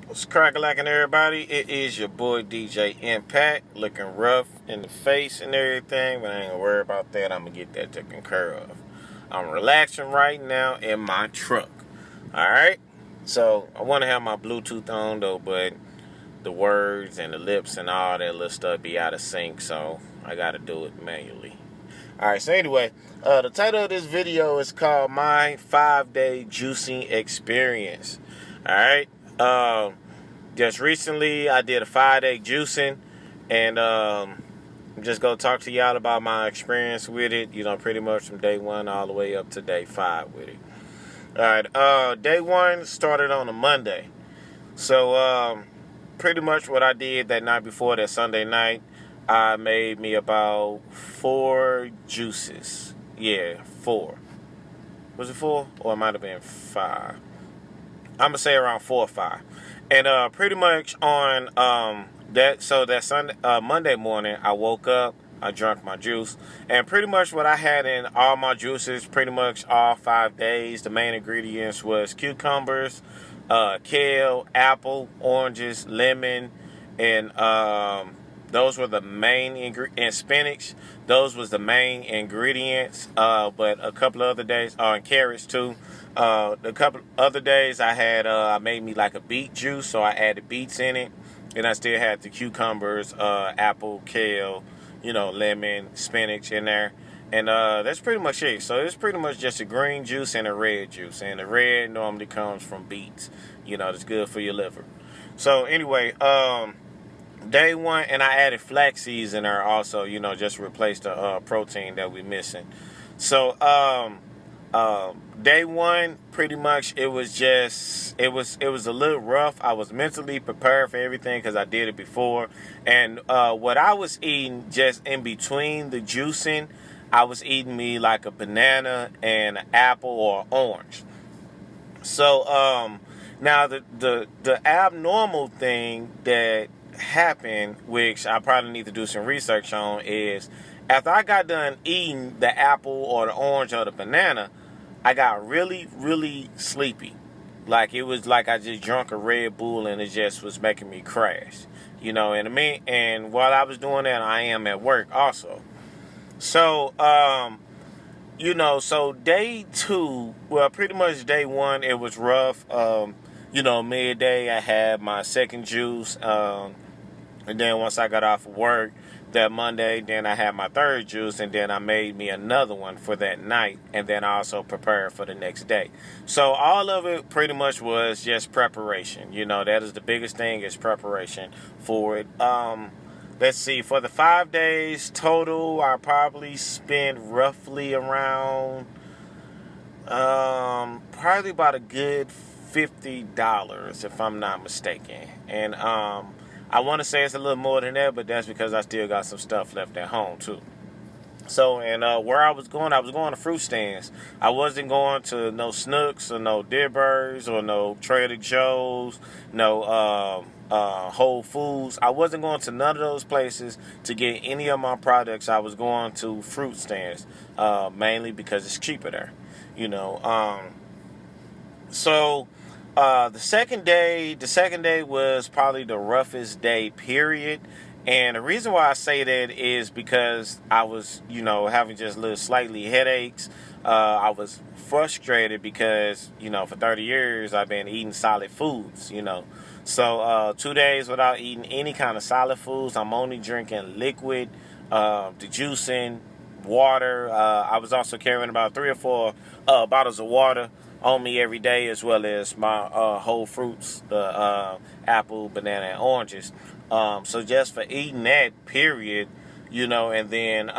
What's crack-a-lackin' everybody? It is your boy DJ Impact, looking rough in the face and everything, but I ain't gonna worry about that. I'm gonna get that taken care of. I'm relaxing right now in my truck. Alright? So, I want to have my Bluetooth on though, but the words and the lips and all that little stuff be out of sync, so I gotta do it manually. Alright, so anyway, the title of this video is called My 5-Day Juicing Experience. Alright? Just recently, I did a 5-day juicing, and I'm just going to talk to y'all about my experience with it, pretty much from day 1 all the way up to day 5 with it. Alright, day 1 started on a Monday. So, pretty much what I did that night before, that Sunday night, I made me about 4 juices. Yeah, 4. Was it 4? Or it might have been 5. I'm gonna say around 4 or 5, and pretty much on that Sunday, Monday morning, I woke up, I drank my juice, and pretty much what I had in all my juices, pretty much all 5 days, the main ingredients was cucumbers, kale, apple, oranges, lemon, and those were the main and spinach. Those was the main ingredients. But a couple of other days, and carrots too. A couple other days I made me like a beet juice, so I added beets in it, and I still had the cucumbers, apple, kale, lemon, spinach in there. And that's pretty much it. So it's pretty much just a green juice and a red juice. And the red normally comes from beets. It's good for your liver. So anyway, day 1, and I added flax seeds in there also, just to replace the protein that we're missing. So day 1, pretty much it was a little rough. I was mentally prepared for everything because I did it before. And what I was eating just in between the juicing, I was eating me like a banana and an apple or orange. So now the abnormal thing that happened, which I probably need to do some research on, is after I got done eating the apple or the orange or the banana, I got really, really sleepy. Like it was like I just drunk a Red Bull and it just was making me crash. And while I was doing that, I am at work also. So, so day 2, well, pretty much day 1, it was rough. Midday, I had my second juice. And then once I got off of work that Monday, then I had my third juice, and then I made me another one for that night, and then I also prepared for the next day. So all of it pretty much was just preparation. That is the biggest thing, is preparation for it. Let's see, for the 5 days total, I probably spent roughly around probably about a good $50, if I'm not mistaken. And I want to say it's a little more than that, but that's because I still got some stuff left at home too. So, and where I was going to fruit stands. I wasn't going to no Snooks or no Dearborns or no Trader Joe's, no Whole Foods. I wasn't going to none of those places to get any of my products. I was going to fruit stands, mainly because it's cheaper there. So the second day was probably the roughest day, period. And the reason why I say that is because I was, having just little slightly headaches. I was frustrated because, for 30 years I've been eating solid foods, So 2 days without eating any kind of solid foods. I'm only drinking liquid, the juicing, water. I was also carrying about 3 or 4 bottles of water on me every day, as well as my whole fruits, the apple, banana, and oranges. So just for eating that, period, and then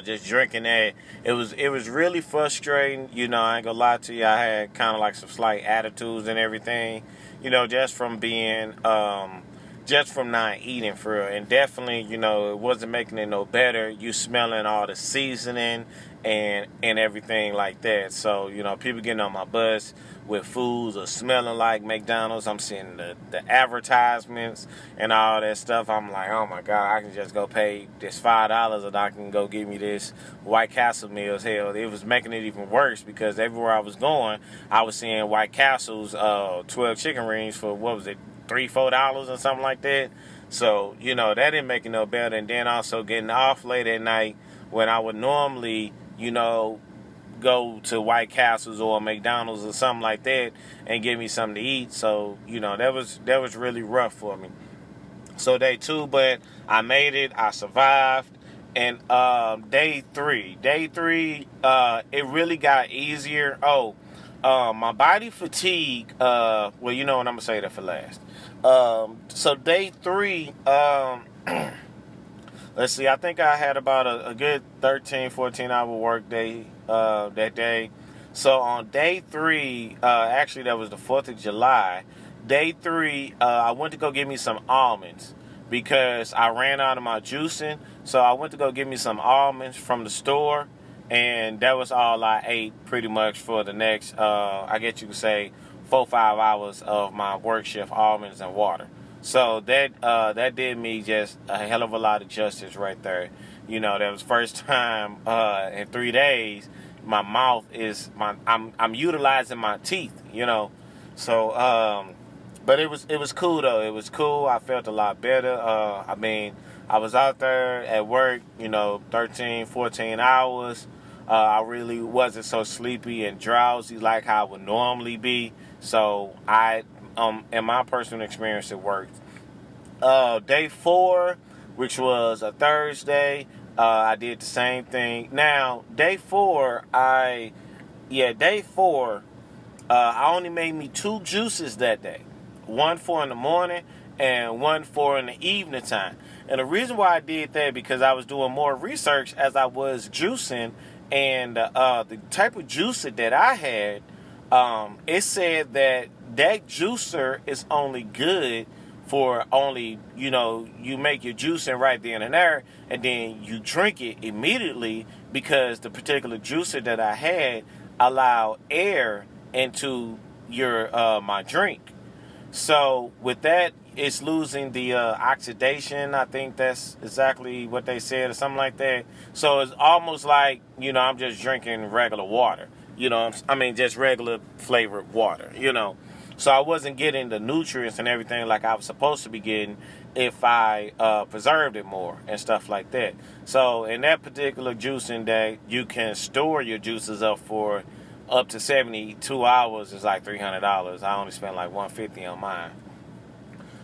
just drinking that, it was really frustrating. I ain't gonna lie to you, I had kind of like some slight attitudes and everything, just from being just from not eating for real. And definitely, it wasn't making it no better. You smelling all the seasoning and everything like that. So, people getting on my bus with foods or smelling like McDonald's. I'm seeing the advertisements and all that stuff. I'm like, oh my God, I can just go pay this $5 and I can go get me this White Castle meals. Hell, it was making it even worse because everywhere I was going, I was seeing White Castle's 12 chicken rings for, what was it, $3-4 or something like that. So, that didn't make it no better. And then also getting off late at night when I would normally, go to White Castles or McDonald's or something like that and get me something to eat. So, that was really rough for me. So day 2, but I made it. I survived. And day three, it really got easier. My body fatigue. Well, and I'm gonna say that for last. So day 3. Let's see, I think I had about a good 13, 14-hour work day that day. So on day 3, actually that was the 4th of July, day 3, I went to go get me some almonds because I ran out of my juicing. So I went to go get me some almonds from the store, and that was all I ate pretty much for the next, I guess you could say, 4-5 hours of my work shift, almonds and water. So that did me just a hell of a lot of justice right there. That was first time in 3 days my mouth is I'm utilizing my teeth. So but it was cool though. It was cool. I felt a lot better. I was out there at work, 13, 14 hours. I really wasn't so sleepy and drowsy like how I would normally be. So in my personal experience, it worked. Day 4, which was a Thursday, I did the same thing. Now, day 4, I only made me 2 juices that day. One for in the morning and one for in the evening time. And the reason why I did that because I was doing more research as I was juicing, and the type of juicer that I had, it said that juicer is only good for only, you make your juicing right then and there, and then you drink it immediately because the particular juicer that I had allowed air into my drink. So with that, it's losing the oxidation. I think that's exactly what they said or something like that. So it's almost like, I'm just drinking regular water. Just regular flavored water, So I wasn't getting the nutrients and everything like I was supposed to be getting if I preserved it more and stuff like that. So in that particular juicing day, you can store your juices up for up to 72 hours. Is like $300. I only spent like $150 on mine.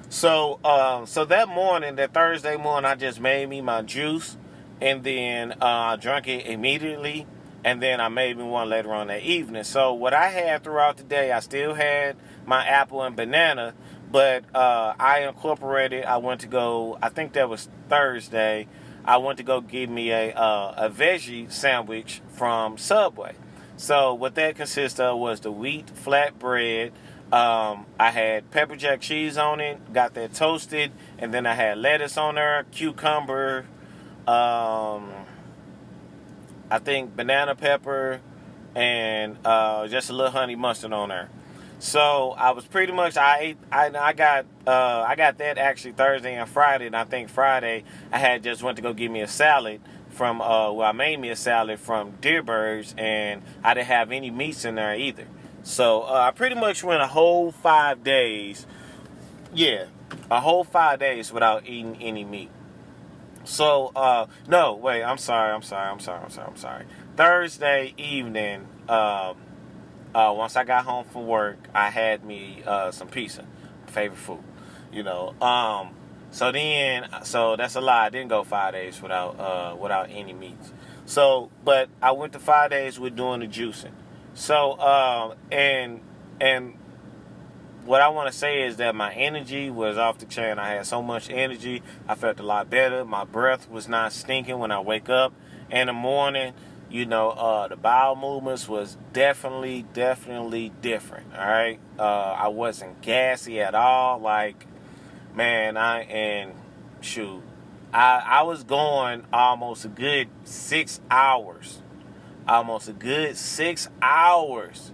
So that morning, that Thursday morning, I just made me my juice, and then I drank it immediately, and then I made me one later on that evening. So what I had throughout the day, I still had my apple and banana, but I incorporated. I went to go. I think that was Thursday. I went to go get me a veggie sandwich from Subway. So what that consists of was the wheat flatbread. I had pepper jack cheese on it, got that toasted, and then I had lettuce on there, cucumber, I think banana pepper, and just a little honey mustard on there. So I was pretty much I got that actually Thursday and Friday, and I think Friday I had just went to go get me a salad from I made me a salad from Deerbergs, and I didn't have any meats in there either. So I pretty much went a whole 5 days. Yeah, a whole 5 days without eating any meat. So no, wait, I'm sorry. Thursday evening, once I got home from work, I had me some pizza, favorite food, So that's a lie. I didn't go 5 days without any meats. So, but I went to 5 days with doing the juicing. So, and what I want to say is that my energy was off the chain. I had so much energy. I felt a lot better. My breath was not stinking when I wake up in the morning. The bowel movements was definitely different. All right. I wasn't gassy at all. Like, man, I was going almost a good 6 hours almost a good 6 hours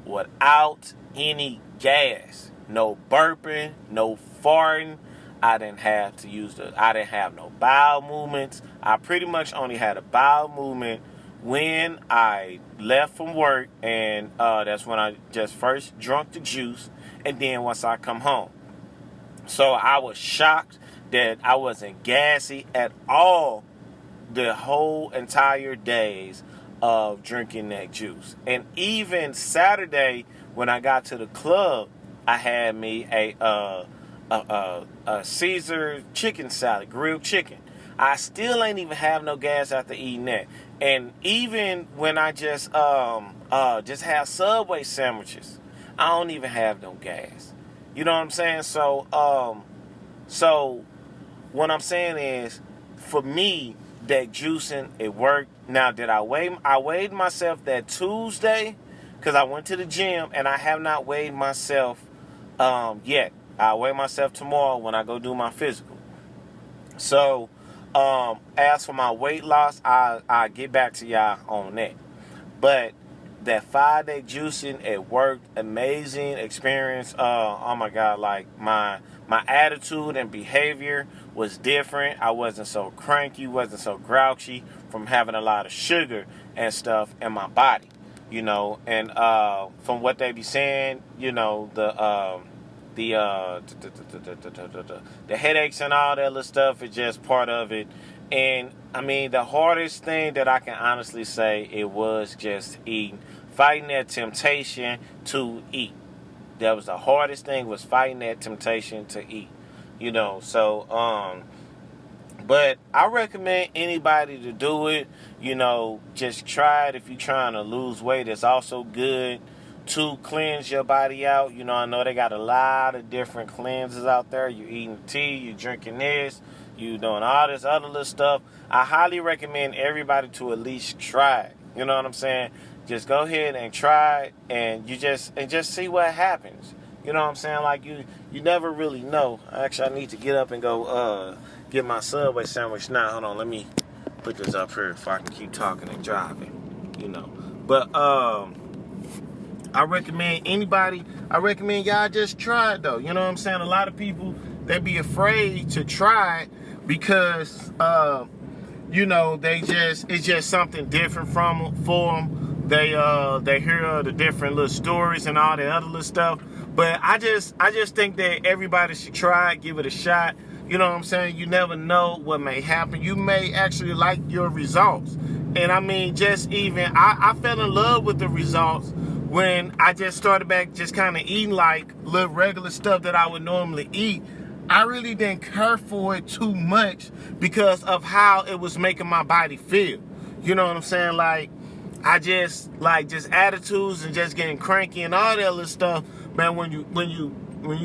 without any gas. No burping, no farting. I didn't have no bowel movements. I pretty much only had a bowel movement when I left from work, and that's when I just first drunk the juice, and then once I come home. So I was shocked that I wasn't gassy at all the whole entire days of drinking that juice. And even Saturday, when I got to the club, I had me a Caesar chicken salad, grilled chicken. I still ain't even have no gas after eating that. And even when I just have Subway sandwiches, I don't even have no gas. You know what I'm saying? So what I'm saying is, for me, that juicing, it worked. Now, did I weigh? I weighed myself that Tuesday because I went to the gym, and I have not weighed myself yet. I'll weigh myself tomorrow when I go do my physical. So, as for my weight loss, I'll get back to y'all on that. But that 5-day juicing, it worked. Amazing experience. Oh my God, like my attitude and behavior was different. I wasn't so cranky, wasn't so grouchy from having a lot of sugar and stuff in my body, you know. And from what they be saying, you know, the headaches and all that little stuff is just part of it. And I mean, the hardest thing that I can honestly say, it was just eating, fighting that temptation to eat. That was the hardest thing, was fighting that temptation to eat, you know. So, but I recommend anybody to do it, you know. Just try it if you're trying to lose weight. It's also good to cleanse your body out. You know, I know they got a lot of different cleanses out there. You eating tea, you drinking this, you doing all this other little stuff. I highly recommend everybody to at least try it. You know what I'm saying? Just go ahead and try it, and just see what happens. You know what I'm saying? Like, you never really know. Actually, I need to get up and go get my Subway sandwich now. Hold on, let me put this up here if I can keep talking and driving. You know, but I recommend y'all just try it though. You know what I'm saying? A lot of people, they be afraid to try it because you know, it's just something different for them. They hear the different little stories and all the other little stuff. But I just think that everybody should try it, give it a shot. You know what I'm saying? You never know what may happen. You may actually like your results. And I mean, I fell in love with the results when I just started back just kind of eating like little regular stuff that I would normally eat. I really didn't care for it too much because of how it was making my body feel. You know what I'm saying? Like, I just attitudes and just getting cranky and all that other stuff. Man, when you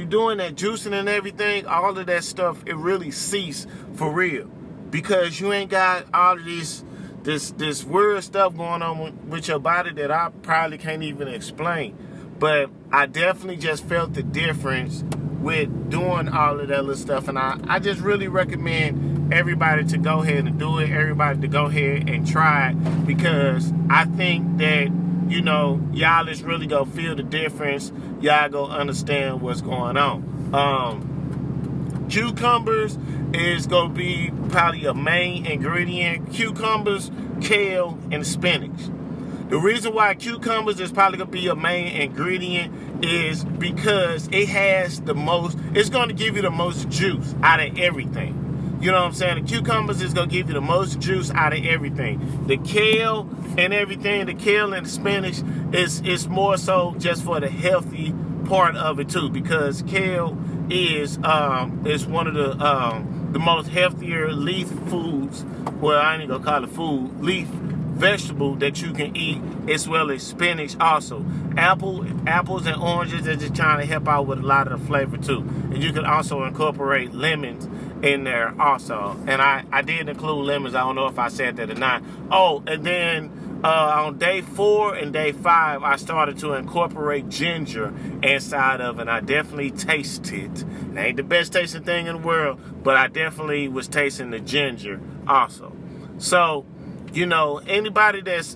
doing that juicing and everything, all of that stuff, it really cease for real, because you ain't got all of this weird stuff going on with your body that I probably can't even explain. But I definitely just felt the difference with doing all of that little stuff, and I just really recommend everybody to go ahead and do it. Everybody to go ahead and try it, because I think that, you know, y'all is really gonna feel the difference. Y'all gonna understand what's going on. Cucumbers is gonna be probably a main ingredient. Cucumbers, kale, and spinach. The reason why cucumbers is probably gonna be a main ingredient is because it has the most. It's gonna give you the most juice out of everything. You know what I'm saying? The cucumbers is going to give you the most juice out of everything. The kale and everything, the kale and the spinach is more so just for the healthy part of it too, because kale is one of the most healthier leaf foods. Well, I ain't going to call it food. Leaf vegetable that you can eat, as well as spinach also. Apples and oranges are just trying to help out with a lot of the flavor too. And you can also incorporate lemons in there also. And I did include lemons. I don't know if I said that or not. Oh, and then on day 4 and day 5, I started to incorporate ginger inside of it. And I definitely tasted it. It ain't the best tasting thing in the world, but I definitely was tasting the ginger also. So, you know, anybody that's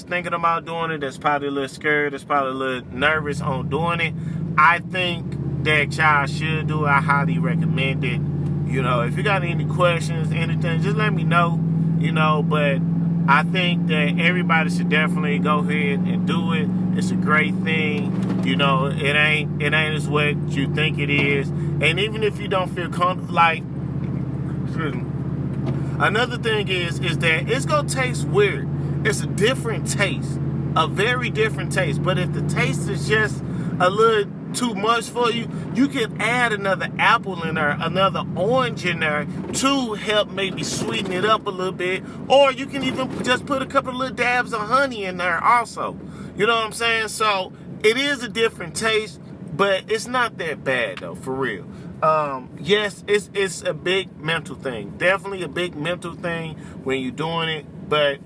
thinking about doing it, that's probably a little scared, that's probably a little nervous on doing it, I think that y'all should do it. I highly recommend it. You know, if you got any questions, anything, just let me know. You know, but I think that everybody should definitely go ahead and do it. It's a great thing. You know, it ain't as what you think it is. And even if you don't feel comfortable, like, another thing is that it's gonna taste weird. It's a different taste, a very different taste. But if the taste is just a little too much for you, you can add another apple in there, another orange in there to help maybe sweeten it up a little bit. Or you can even just put a couple of little dabs of honey in there also. You know what I'm saying? So it is a different taste, but it's not that bad though, for real. Yes, it's a big mental thing. Definitely a big mental thing when you're doing it, but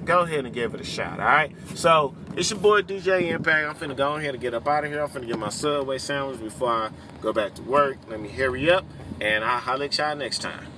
go ahead and give it a shot, all right? So, it's your boy, DJ Impact. I'm finna go ahead and get up out of here. I'm finna get my Subway sandwich before I go back to work. Let me hurry up, and I'll holler at y'all next time.